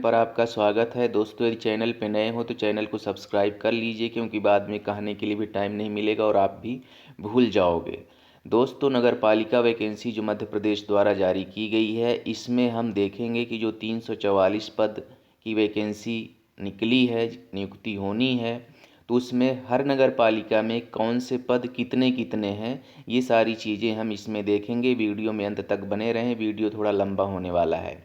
पर आपका स्वागत है दोस्तों। यदि चैनल पे नए हो तो चैनल को सब्सक्राइब कर लीजिए, क्योंकि बाद में कहने के लिए भी टाइम नहीं मिलेगा और आप भी भूल जाओगे। दोस्तों, नगर पालिका वैकेंसी जो मध्य प्रदेश द्वारा जारी की गई है, इसमें हम देखेंगे कि जो 344 पद की वैकेंसी निकली है, नियुक्ति होनी है, तो उसमें हर नगर पालिका में कौन से पद कितने कितने हैं, ये सारी चीज़ें हम इसमें देखेंगे। वीडियो में अंत तक बने रहें, वीडियो थोड़ा लंबा होने वाला है।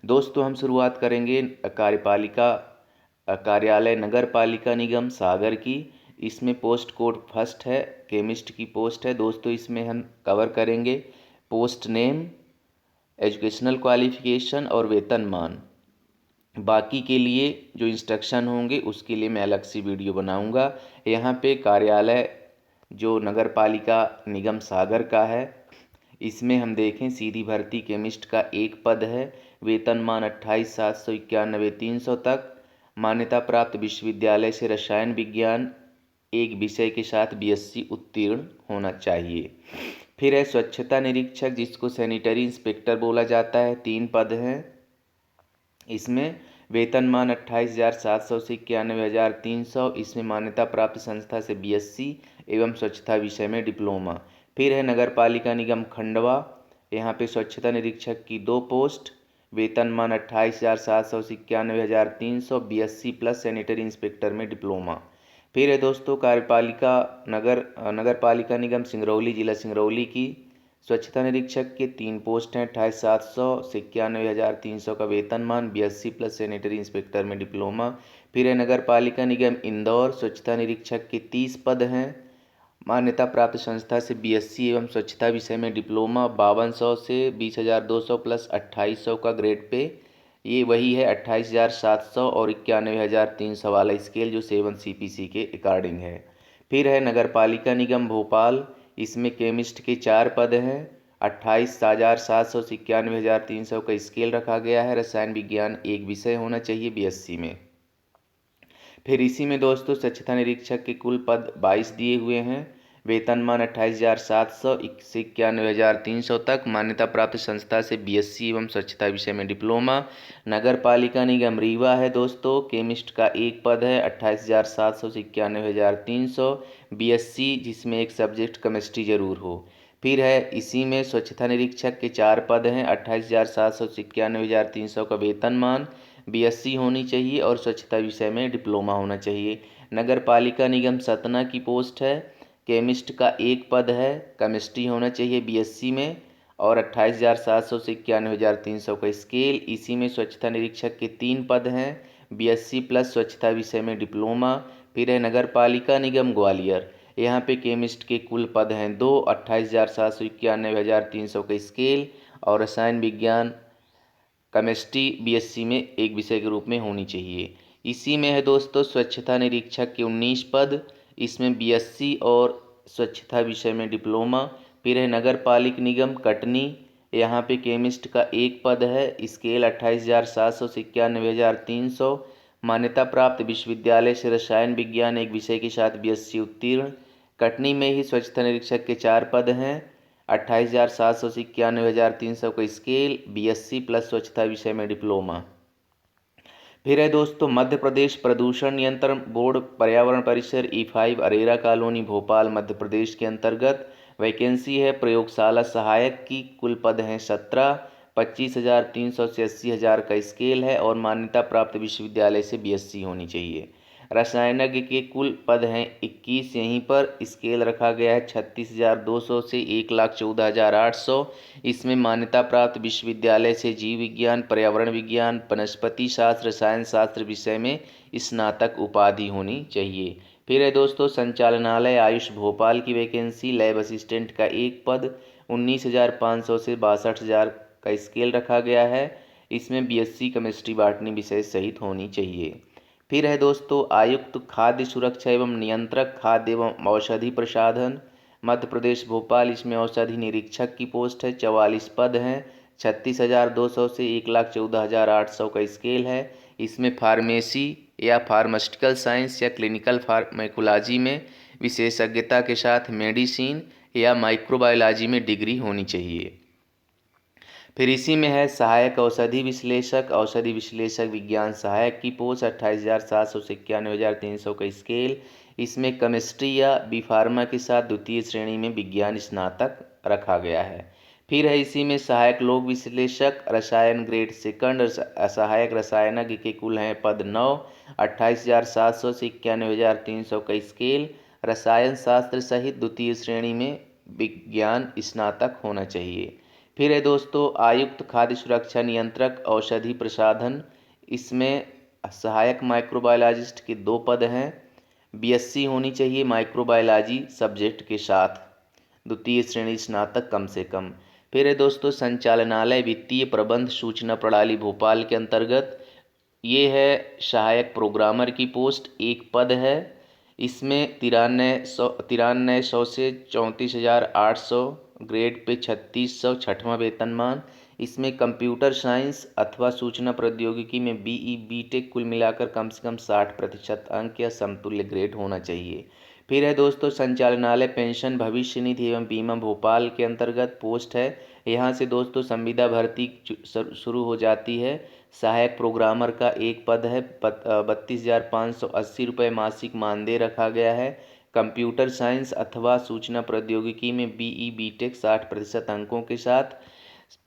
दोस्तों, हम शुरुआत करेंगे कार्यालय नगर पालिका निगम सागर की। इसमें पोस्ट कोड फर्स्ट है, केमिस्ट की पोस्ट है। दोस्तों, इसमें हम कवर करेंगे पोस्ट नेम, एजुकेशनल क्वालिफिकेशन और वेतनमान। बाकी के लिए जो इंस्ट्रक्शन होंगे उसके लिए मैं अलग सी वीडियो बनाऊंगा। यहाँ पे कार्यालय जो नगर पालिका निगम सागर का है, इसमें हम देखें सीधी भर्ती केमिस्ट का एक पद है। वेतनमान 28,791 तक। मान्यता प्राप्त विश्वविद्यालय से रसायन विज्ञान एक विषय के साथ बीएससी उत्तीर्ण होना चाहिए। फिर है स्वच्छता निरीक्षक, जिसको सैनिटरी इंस्पेक्टर बोला जाता है, 3 पद हैं। इसमें वेतनमान 28,700 से 91,300। इसमें मान्यता प्राप्त संस्था से बीएससी एवं स्वच्छता विषय में डिप्लोमा। फिर है नगर पालिका निगम खंडवा, यहाँ पे स्वच्छता निरीक्षक की 2 पोस्ट, वेतनमान 28,700 से 91,300, बीएससी प्लस सैनिटरी इंस्पेक्टर में डिप्लोमा। फिर है दोस्तों नगर पालिका निगम सिंगरौली, जिला सिंगरौली की स्वच्छता निरीक्षक के 3 पोस्ट हैं। 28,700 से 91,300 का वेतनमान, बीएससी प्लस सैनिटरी इंस्पेक्टर में डिप्लोमा। फिर है नगर पालिका निगम इंदौर, स्वच्छता निरीक्षक के 30 पद हैं। मान्यता प्राप्त संस्था से बीएससी एवं स्वच्छता विषय में डिप्लोमा। 5200 से 20,200 प्लस 2800 का ग्रेड पे, ये वही है 28,700 और 91,300 वाला स्केल जो 7 CPC के अकॉर्डिंग है। फिर है नगर पालिका निगम भोपाल, इसमें केमिस्ट के 4 पद हैं। 28,700 से 91,300 का स्केल रखा गया है। रसायन विज्ञान एक विषय होना चाहिए बीएससी में। फिर इसी में दोस्तों स्वच्छता निरीक्षक के कुल पद 22 दिए हुए हैं। वेतनमान 28,700 से 91,300 तक। मान्यता प्राप्त संस्था से बीएससी एवं स्वच्छता विषय में डिप्लोमा। नगर पालिका निगम रीवा है दोस्तों, केमिस्ट का एक पद है। 28,700 से 91,300, बीएससी जिसमें एक सब्जेक्ट केमिस्ट्री जरूर हो। फिर है इसी में स्वच्छता निरीक्षक के 4 पद हैं। 28,700 से 91,300 का वेतनमान, बीएससी होनी चाहिए और स्वच्छता विषय में डिप्लोमा होना चाहिए। नगर पालिका निगम सतना की पोस्ट है, केमिस्ट का एक पद है, केमिस्ट्री होना चाहिए बीएससी में और 28,700 से 91,300 का स्केल। इसी में स्वच्छता निरीक्षक के 3 पद हैं, बीएससी प्लस स्वच्छता विषय में डिप्लोमा। फिर है नगर पालिका निगम ग्वालियर, यहाँ पे केमिस्ट के कुल पद हैं 2, 28,700 91,300 का स्केल और रसायन विज्ञान केमिस्ट्री बीएससी में एक विषय के रूप में होनी चाहिए। इसी में है दोस्तों स्वच्छता निरीक्षक के 19 पद, इसमें बीएससी और स्वच्छता विषय में डिप्लोमा। फिर है नगर पालिक निगम कटनी, यहाँ पे केमिस्ट का एक पद है, स्केल 28,700 से 91,300। मान्यता प्राप्त विश्वविद्यालय से रसायन विज्ञान एक विषय के साथ बीएससी उत्तीर्ण। कटनी में ही स्वच्छता निरीक्षक के 4 पद हैं। 28,700 से 91,300 का स्केल, बीएससी प्लस स्वच्छता विषय में डिप्लोमा। फिर है दोस्तों मध्य प्रदेश प्रदूषण नियंत्रण बोर्ड पर्यावरण परिसर E5 अरेरा कॉलोनी भोपाल मध्य प्रदेश के अंतर्गत वैकेंसी है प्रयोगशाला सहायक की। कुल पद हैं 17। 25,300 से 80,000 का स्केल है और मान्यता प्राप्त विश्वविद्यालय से बीएससी होनी चाहिए। रसायनज्ञ के कुल पद हैं 21। यहीं पर स्केल रखा गया है 36,200 से 1,14,800। इसमें मान्यता प्राप्त विश्वविद्यालय से जीव विज्ञान, पर्यावरण विज्ञान, वनस्पति शास्त्र, रसायन शास्त्र विषय में स्नातक उपाधि होनी चाहिए। फिर है दोस्तों संचालनालय आयुष भोपाल की वैकेंसी, लैब असिस्टेंट का एक पद 19,500 से 62,000 का स्केल रखा गया है। इसमें बीएससी केमिस्ट्री बॉटनी विषय सहित होनी चाहिए। फिर है दोस्तों आयुक्त खाद्य सुरक्षा एवं नियंत्रक खाद्य एवं औषधि प्रसाधन मध्य प्रदेश भोपाल, इसमें औषधि निरीक्षक की पोस्ट है। 44 पद हैं। 36,200 से 1,14,800 का स्केल है। इसमें फार्मेसी या फार्मास्यूटिकल साइंस या क्लिनिकल फार्मेकोलॉजी में विशेषज्ञता के साथ मेडिसिन या माइक्रोबायोलॉजी में डिग्री होनी चाहिए। फिर इसी में है सहायक औषधि विश्लेषक विज्ञान सहायक की पोस्ट 28,700 से 91,300 का स्केल। इसमें केमिस्ट्री या बी फार्मा के साथ द्वितीय श्रेणी में विज्ञान स्नातक रखा गया है। फिर है इसी में सहायक लोक विश्लेषक रसायन ग्रेड सेकंड और सहायक रसायनज्ञ के कुल हैं पद 9, 28,700 से 91,300 का स्केल। रसायन शास्त्र सहित द्वितीय श्रेणी में विज्ञान स्नातक होना चाहिए। फिर है दोस्तों आयुक्त खाद्य सुरक्षा नियंत्रक औषधि प्रसाधन। इसमें सहायक माइक्रोबायोलॉजिस्ट के 2 पद हैं। बीएससी होनी चाहिए माइक्रोबायोलॉजी सब्जेक्ट के साथ, द्वितीय श्रेणी स्नातक कम से कम। फिर है दोस्तों संचालनालय वित्तीय प्रबंध सूचना प्रणाली भोपाल के अंतर्गत, ये है सहायक प्रोग्रामर की पोस्ट, 1 पद है। इसमें 9300 से 34,800 ग्रेड पे 3600 छठवां वेतनमान। इसमें कंप्यूटर साइंस अथवा सूचना प्रौद्योगिकी में बीई बीटेक कुल मिलाकर कम से कम 60% अंक या समतुल्य ग्रेड होना चाहिए। फिर है दोस्तों संचालनालय पेंशन भविष्य निधि एवं बीमा भोपाल के अंतर्गत पोस्ट है। यहाँ से दोस्तों संविदा भर्ती शुरू हो जाती है। सहायक प्रोग्रामर का 1 पद है, 32,580 रुपये मासिक मानदेय रखा गया है। कंप्यूटर साइंस अथवा सूचना प्रौद्योगिकी में बीई बीटेक 60% अंकों के साथ।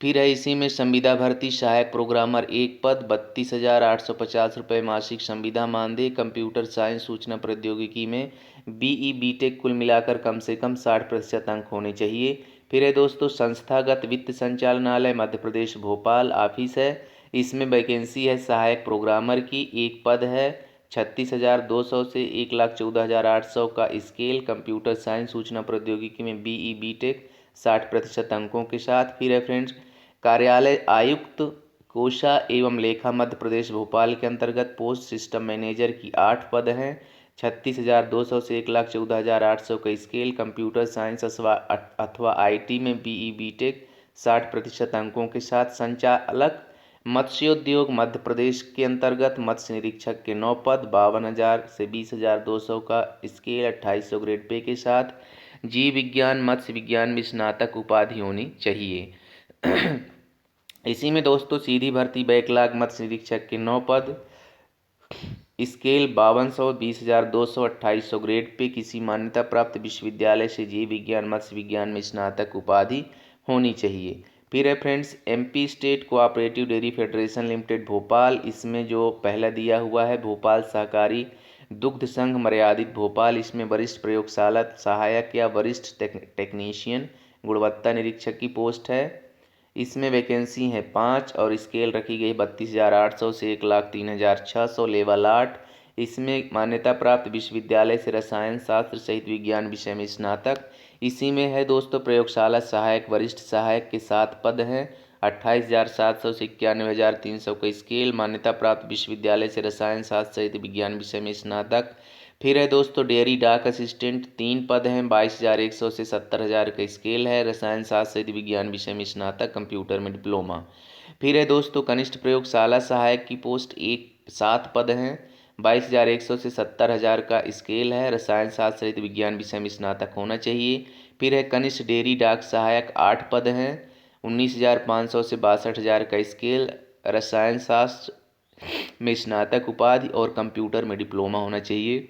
फिर है इसी में संविदा भर्ती सहायक प्रोग्रामर 1 पद, 32,850 रुपये मासिक संविदा मानदेय। कंप्यूटर साइंस सूचना प्रौद्योगिकी में बीई बीटेक कुल मिलाकर कम से कम 60% अंक होने चाहिए। फिर है दोस्तों संस्थागत वित्त संचालनालय मध्य प्रदेश भोपाल ऑफिस है। इसमें वैकेंसी है सहायक प्रोग्रामर की, 1 पद है, 36,200 से 1,14,800 का स्केल। कंप्यूटर साइंस सूचना प्रौद्योगिकी में बीई बीटेक 60% अंकों के साथ। फिर है फ्रेंड्स कार्यालय आयुक्त कोषा एवं लेखा मध्य प्रदेश भोपाल के अंतर्गत पोस्ट सिस्टम मैनेजर की 8 पद हैं, 36,200 से 1,14,800 का स्केल। कंप्यूटर साइंस अथवा आईटी में बीई बीटेक 60% अंकों के साथ। संचालक मत्स्योद्योग मध्य प्रदेश के अंतर्गत मत्स्य निरीक्षक के 9 पद, 52,000 से 20,200 का स्केल, 2800 ग्रेड पे के साथ। जीव विज्ञान मत्स्य विज्ञान में स्नातक उपाधि होनी चाहिए। इसी में दोस्तों सीधी भर्ती बैकलॉग मत्स्य निरीक्षक के 9 पद, स्केल 5200, 20,200, 2800 ग्रेड पे किसी मान्यता प्राप्त विश्वविद्यालय से जीव विज्ञान मत्स्य विज्ञान में स्नातक उपाधि होनी चाहिए। फिर है friends MP state cooperative dairy federation limited Bhopal. इसमें जो पहला दिया हुआ है भोपाल सहकारी दुग्ध संघ मर्यादित भोपाल। इसमें वरिष्ठ प्रयोगशाला सहायक या वरिष्ठ टेक्नीशियन गुणवत्ता निरीक्षक की पोस्ट है। इसमें वैकेंसी है 5 और स्केल रखी गई 32,800 से 1,03,600 लेवल 8। इसमें मान्यता प्राप्त विश्वविद्यालय से रसायन शास्त्र सहित विज्ञान विषय में स्नातक। इसी में है दोस्तों प्रयोगशाला सहायक वरिष्ठ सहायक के 7 पद हैं, 28,700 से 91,300 का स्केल। मान्यता प्राप्त विश्वविद्यालय से रसायन शास्त्र सहित विज्ञान विषय में स्नातक। फिर है दोस्तों डेयरी डाक असिस्टेंट 3 पद हैं, 22,100 से 70,000 का स्केल है। रसायन शास्त्र सहित विज्ञान विषय में स्नातक, कंप्यूटर में डिप्लोमा। फिर है दोस्तों कनिष्ठ प्रयोगशाला सहायक की पोस्ट 7 पद हैं, 22,100 से 70,000 का स्केल है। रसायन शास्त्र सहित विज्ञान विषय में स्नातक होना चाहिए। फिर है कनिष्ठ डेयरी डाक सहायक 8 पद हैं, 19,500 से 62,000 का स्केल। रसायन शास्त्र में स्नातक उपाधि और कंप्यूटर में डिप्लोमा होना चाहिए।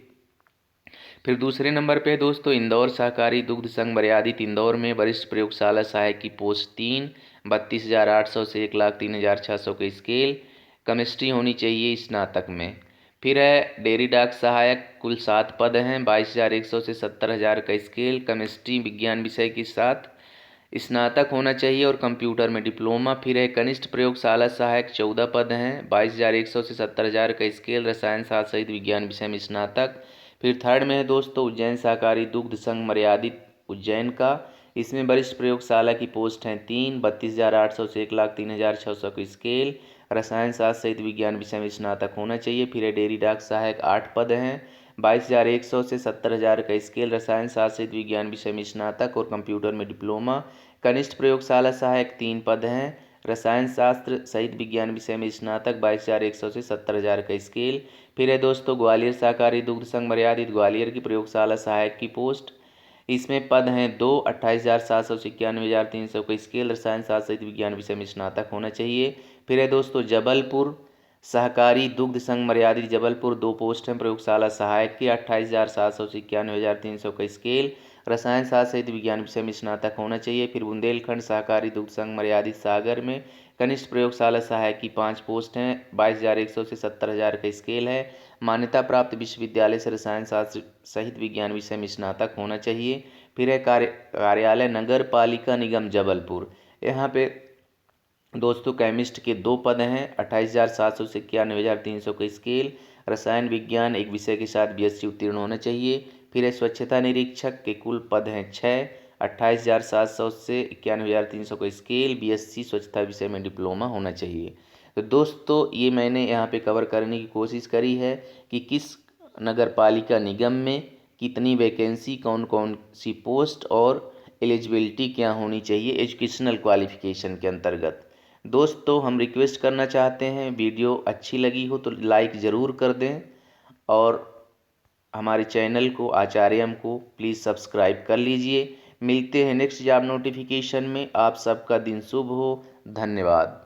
फिर दूसरे नंबर पे दोस्तों इंदौर सहकारी दुग्ध संघ मर्यादित इंदौर में वरिष्ठ प्रयोगशाला सहायक की पोस्ट 3, 32,800 से 1,03,600 का स्केल। केमिस्ट्री होनी चाहिए स्नातक में। फिर है डेयरी डाक सहायक कुल 7 पद हैं, 22,100 से 70,000 का स्केल। केमिस्ट्री विज्ञान विषय के साथ स्नातक होना चाहिए और कंप्यूटर में डिप्लोमा। फिर है कनिष्ठ प्रयोगशाला सहायक 14 पद हैं, 22,100 से 70,000 का स्केल। रसायन शास्त्र सहित विज्ञान विषय में स्नातक। फिर थर्ड में है दोस्तों उज्जैन सहकारी दुग्ध संघ मर्यादित उज्जैन का। इसमें वरिष्ठ प्रयोगशाला की पोस्ट हैं 3, 32,800 से 1,03,600 का स्केल। रसायन शास्त्र सहित विज्ञान विषय में स्नातक होना चाहिए। फिर है डेयरी डाक सहायक 8 पद हैं, 22,100 से 70,000 का स्केल। रसायन शास्त्र सहित विज्ञान विषय में स्नातक और कंप्यूटर में डिप्लोमा। कनिष्ठ प्रयोगशाला सहायक 3 पद हैं, रसायन शास्त्र सहित विज्ञान विषय में स्नातक, 22,100 से 70,000 का स्केल। फिर है दोस्तों ग्वालियर सहकारी दुग्ध संघ मर्यादित ग्वालियर की प्रयोगशाला सहायक की पोस्ट। इसमें पद हैं 2, 28,700 से 91,300 का स्केल रसायन शास्त्र सहित विज्ञान विषय में स्नातक होना चाहिए। फिर है दोस्तों जबलपुर सहकारी दुग्ध संघ मर्यादित जबलपुर 2 पोस्ट हैं प्रयोगशाला सहायक की 28,700 से 91,300 का स्केल रसायन शास्त्र सहित विज्ञान विषय में स्नातक होना चाहिए। फिर बुंदेलखंड सहकारी दुग्ध संघ मर्यादित सागर में कनिष्ठ प्रयोगशाला सहायक की 5 पोस्ट हैं 22,100 से 70,000 का स्केल है। मान्यता प्राप्त विश्वविद्यालय से रसायन शास्त्र सहित विज्ञान विषय में स्नातक होना चाहिए। फिर है कार्यालय नगर पालिका निगम जबलपुर, यहाँ पे दोस्तों केमिस्ट के 2 पद हैं 28,700 से 91,300 का स्केल रसायन विज्ञान एक विषय के साथ BSc उत्तीर्ण होना चाहिए। फिर है स्वच्छता निरीक्षक के कुल पद हैं 6, 28,700 से 91,300 का स्केल BSc स्वच्छता विषय में डिप्लोमा होना चाहिए। तो दोस्तों ये मैंने यहाँ पे कवर करने की कोशिश करी है कि किस नगर पालिका निगम में कितनी वैकेंसी, कौन कौन सी पोस्ट और एलिजिबिलिटी क्या होनी चाहिए एजुकेशनल क्वालिफिकेशन के अंतर्गत। दोस्तों हम रिक्वेस्ट करना चाहते हैं, वीडियो अच्छी लगी हो तो लाइक ज़रूर कर दें और हमारे चैनल को आचार्यम को प्लीज़ सब्सक्राइब कर लीजिए। मिलते हैं नेक्स्ट जॉब नोटिफिकेशन में। आप सबका दिन शुभ हो। धन्यवाद।